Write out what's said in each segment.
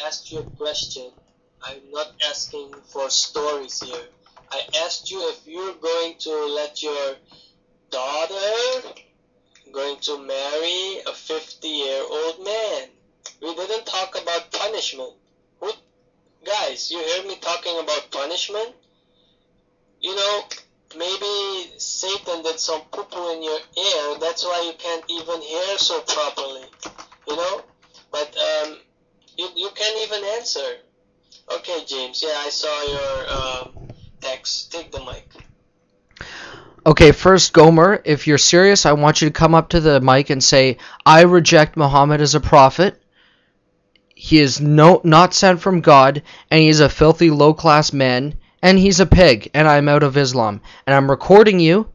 asked you a question. I'm not asking for stories here. I asked you if you're going to let your daughter going to marry a 50-year-old man. We didn't talk about punishment. Guys, you hear me talking about punishment? You know, maybe Satan did some poo-poo in your ear. That's why you can't even hear so properly. You know? But you can't even answer. Okay, James. Yeah, I saw your text. Take the mic. Okay, first, Gomer, if you're serious, I want you to come up to the mic and say, I reject Muhammad as a prophet. He is not sent from God, and he is a filthy, low-class man, and he's a pig, and I'm out of Islam. And I'm recording you,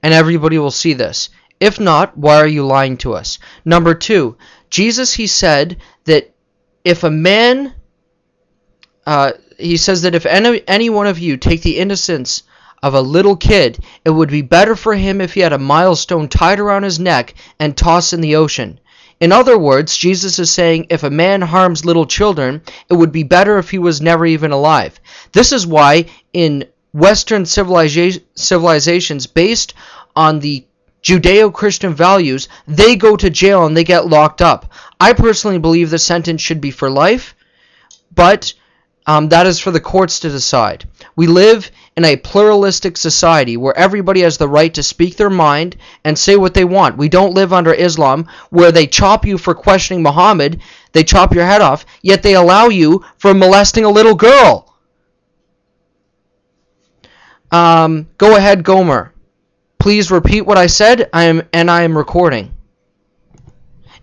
and everybody will see this. If not, why are you lying to us? Number 2, Jesus, he said that if a man, he says that if any one of you take the innocence of a little kid, it would be better for him if he had a milestone tied around his neck and tossed in the ocean. In other words, Jesus is saying if a man harms little children, it would be better if he was never even alive. This is why in Western civilizations based on the Judeo-Christian values, they go to jail and they get locked up. I personally believe the sentence should be for life, but that is for the courts to decide. We live in a pluralistic society where everybody has the right to speak their mind and say what they want. We don't live under Islam where they chop you for questioning Muhammad, they chop your head off, yet they allow you for molesting a little girl. Go ahead, Gomer. Please repeat what I said, I am recording.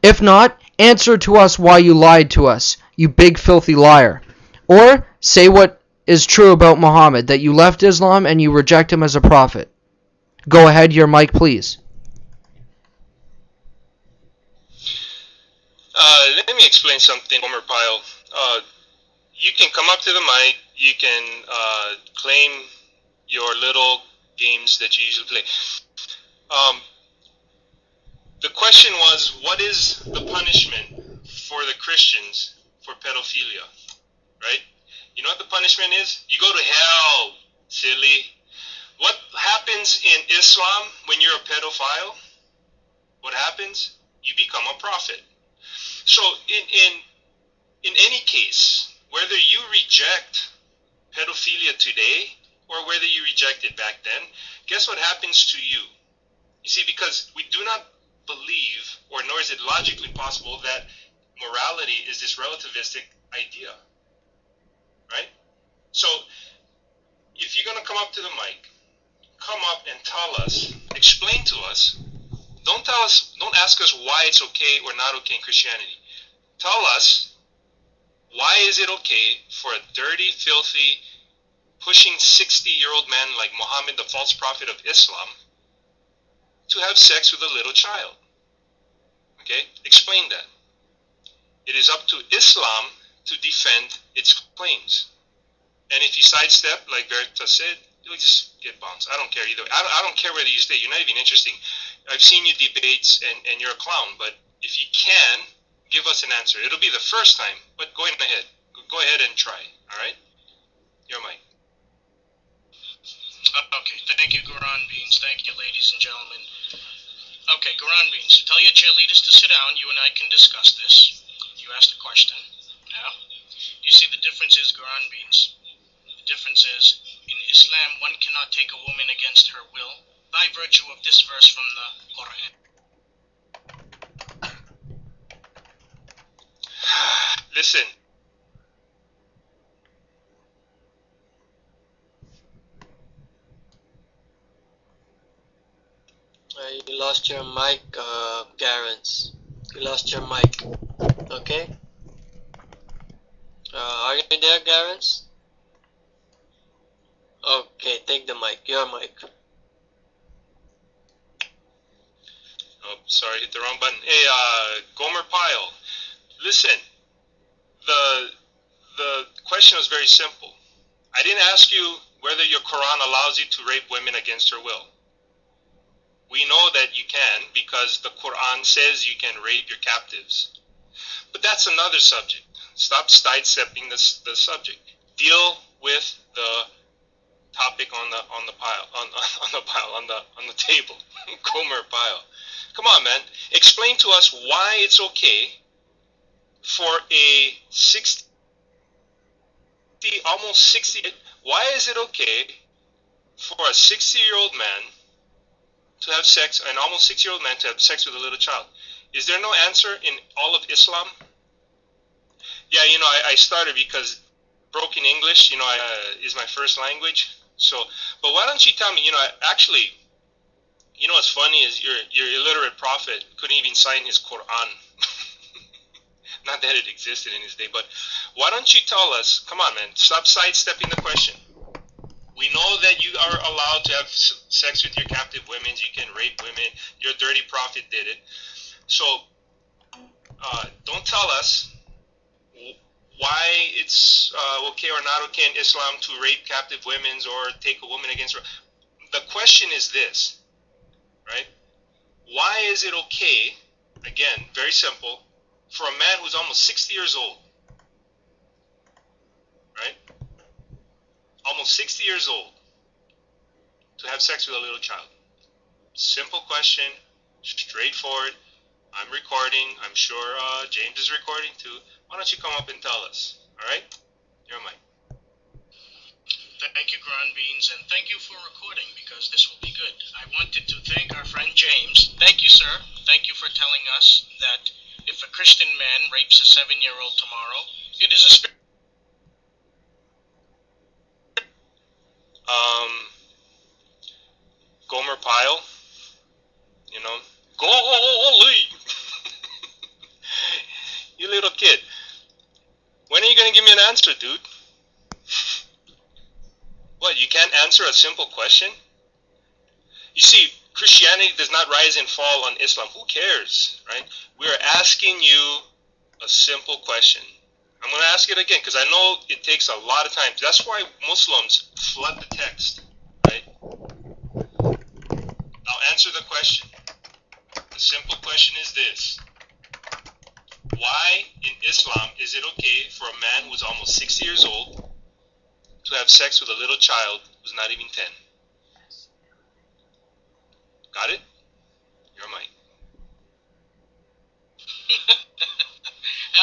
If not, answer to us why you lied to us, you big filthy liar. Or say what is true about Muhammad, that you left Islam and you reject him as a prophet. Go ahead, your mic, please. Let me explain something, Homer Pyle. You can come up to the mic, you can claim your little games that you usually play. The question was, what is the punishment for the Christians for pedophilia? Right? You know what the punishment is? You go to hell, silly. What happens in Islam when you're a pedophile? What happens? You become a prophet. So in any case, whether you reject pedophilia today or whether you reject it back then, guess what happens to you? You see, because we do not believe, or nor is it logically possible, that morality is this relativistic idea. Right? So, if you're going to come up to the mic, come up and tell us, explain to us, don't ask us why it's okay or not okay in Christianity. Tell us, why is it okay for a dirty, filthy, pushing 60-year-old man like Muhammad, the false prophet of Islam, to have sex with a little child? Okay? Explain that. It is up to Islam to defend its claims. And if you sidestep, like Berta said, you'll just get bounced. I don't care either. I don't care whether you stay. You're not even interesting. I've seen you debates, and you're a clown. But if you can, give us an answer. It'll be the first time, but go ahead. Go ahead and try. All right? Your mic. Okay, thank you, Quran Beans. Thank you, ladies and gentlemen. Okay, Quran Beans, tell your cheerleaders to sit down. You and I can discuss this. You asked a question. Now, you see the difference is, Quran Beans. The difference is, in Islam, one cannot take a woman against her will by virtue of this verse from the Quran. Listen. You lost your mic, Garance. You lost your mic. Okay? Are you there, Garance? Okay, take the mic. Your mic. Oh, sorry, hit the wrong button. Hey, Gomer Pyle, listen. The question was very simple. I didn't ask you whether your Quran allows you to rape women against her will. We know that you can because the Quran says you can rape your captives. But that's another subject. Stop sidestepping the subject. Deal with the topic on the pile, on the table. Gomer pile. Come on, man. Explain to us why it's okay for a 60, almost 60. Why is it okay for a 60-year-old man to have sex, an almost 60-year-old man to have sex with a little child? Is there no answer in all of Islam? Yeah, I started because broken English, is my first language. So, but why don't you tell me, actually, what's funny is your illiterate prophet couldn't even sign his Quran. Not that it existed in his day, but why don't you tell us, come on, man, stop sidestepping the question. We know that you are allowed to have sex with your captive women, you can rape women, your dirty prophet did it. So, don't tell us why it's okay or not okay in Islam to rape captive women or take a woman against her. The question is this, right? Why is it okay, again, very simple, for a man who's almost 60 years old, right? Almost 60 years old, to have sex with a little child? Simple question, straightforward. I'm recording. I'm sure James is recording too. Why don't you come up and tell us? All right? You're mine. Thank you, Ground Beans, and thank you for recording because this will be good. I wanted to thank our friend James. Thank you, sir. Thank you for telling us that if a Christian man rapes a 7-year-old tomorrow, it is a spirit. Gomer Pyle, golly, you little kid. When are you going to give me an answer, dude? What, you can't answer a simple question? You see, Christianity does not rise and fall on Islam. Who cares, right? We are asking you a simple question. I'm going to ask it again because I know it takes a lot of time. That's why Muslims flood the text, right? I'll answer the question. The simple question is this. Why in Islam is it okay for a man who's almost 60 years old to have sex with a little child who's not even 10? Got it? You're mine.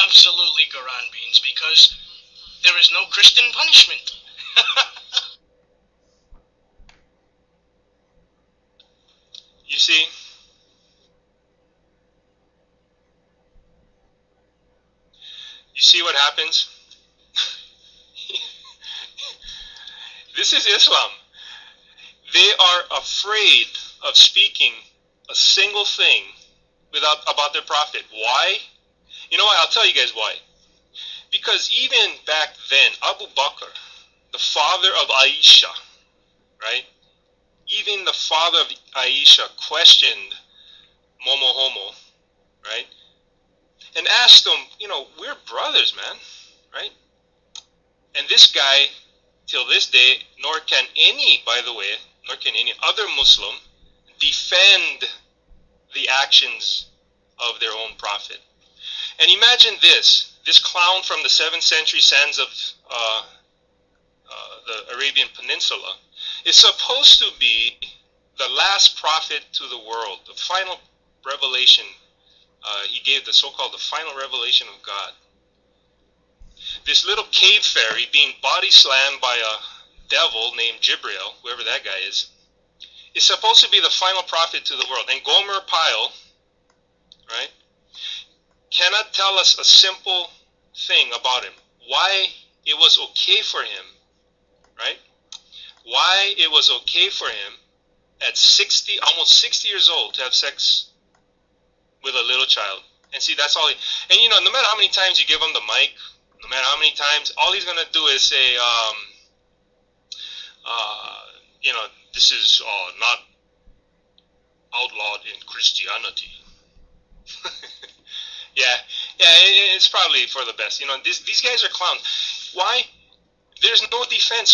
Absolutely, Quran Beans, because there is no Christian punishment. You see, what happens? This is Islam. They are afraid of speaking a single thing about their prophet. Why? You know what? I'll tell you guys why. Because even back then, Abu Bakr, the father of Aisha, right? Even the father of Aisha questioned Momo Homo, right? And asked him, we're brothers, man, right? And this guy, till this day, nor can any other Muslim defend the actions of their own prophet. And imagine this clown from the 7th century sands of the Arabian Peninsula is supposed to be the last prophet to the world, the final revelation. He gave the so-called the final revelation of God. This little cave fairy being body slammed by a devil named Jibril, whoever that guy is supposed to be the final prophet to the world. And Gomer Pyle, right, cannot tell us a simple thing about him. Why it was okay for him, right? Why it was okay for him at 60, almost 60 years old to have sex with a little child. And see, that's all he, and no matter how many times you give him the mic, no matter how many times, all he's going to do is say, this is not outlawed in Christianity. yeah, it's probably for the best. These guys are clowns. Why? There's no defense.